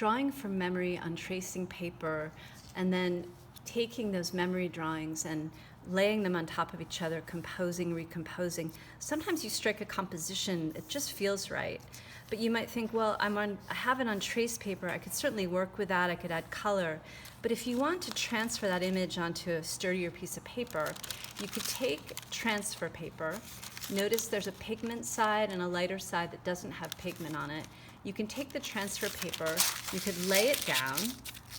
drawing from memory on tracing paper and then taking those memory drawings and laying them on top of each other, composing, recomposing. Sometimes you strike a composition, it just feels right. But you might think, well, I have it on trace paper, I could certainly work with that, I could add color. But if you want to transfer that image onto a sturdier piece of paper, you could take transfer paper. Notice there's a pigment side and a lighter side that doesn't have pigment on it. You can take the transfer paper, you could lay it down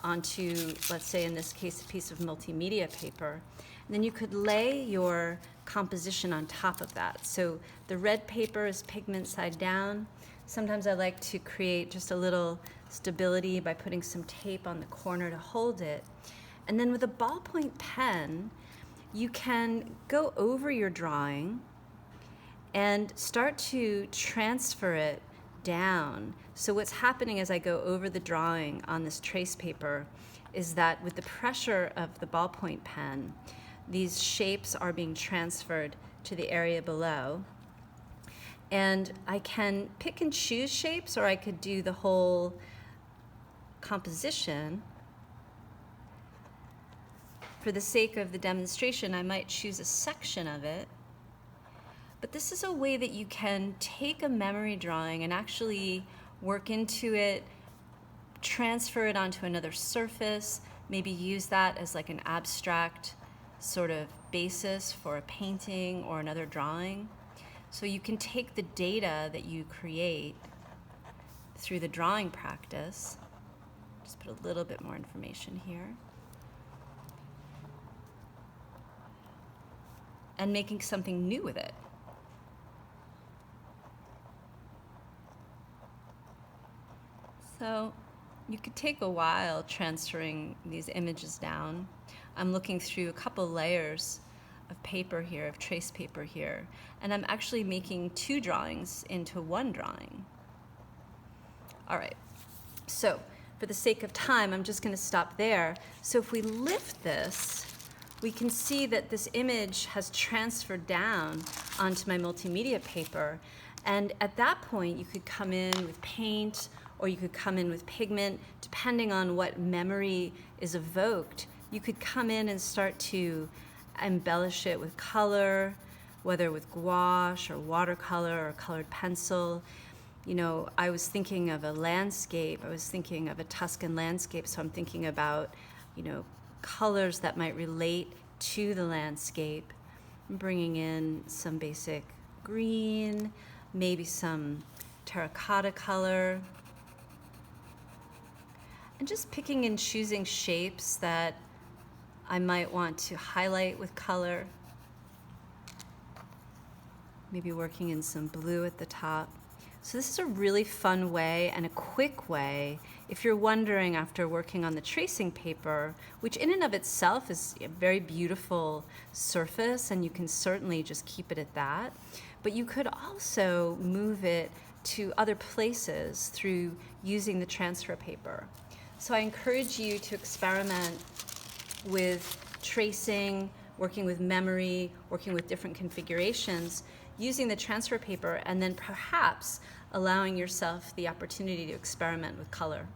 onto, let's say in this case, a piece of multimedia paper, and then you could lay your composition on top of that. So the red paper is pigment side down. Sometimes I like to create just a little stability by putting some tape on the corner to hold it. And then with a ballpoint pen, you can go over your drawing and start to transfer it down. So what's happening as I go over the drawing on this trace paper is that with the pressure of the ballpoint pen, these shapes are being transferred to the area below. And I can pick and choose shapes, or I could do the whole composition. For the sake of the demonstration, I might choose a section of it. But this is a way that you can take a memory drawing and actually work into it, transfer it onto another surface, maybe use that as like an abstract sort of basis for a painting or another drawing. So you can take the data that you create through the drawing practice, just put a little bit more information here, and making something new with it. So you could take a while transferring these images down. I'm looking through a couple layers of paper here, of trace paper here, and I'm actually making two drawings into one drawing. All right, so for the sake of time, I'm just going to stop there. So if we lift this, we can see that this image has transferred down onto my multimedia paper, and at that point you could come in with paint or you could come in with pigment, depending on what memory is evoked. You could come in and start to embellish it with color, whether with gouache or watercolor or colored pencil. You know, I was thinking of a landscape, I was thinking of a Tuscan landscape, so I'm thinking about, you know, colors that might relate to the landscape. I'm bringing in some basic green, maybe some terracotta color, and just picking and choosing shapes that I might want to highlight with color. Maybe working in some blue at the top. So this is a really fun way and a quick way if you're wondering after working on the tracing paper, which in and of itself is a very beautiful surface and you can certainly just keep it at that, but you could also move it to other places through using the transfer paper. So I encourage you to experiment with tracing, working with memory, working with different configurations, using the transfer paper, and then perhaps allowing yourself the opportunity to experiment with color.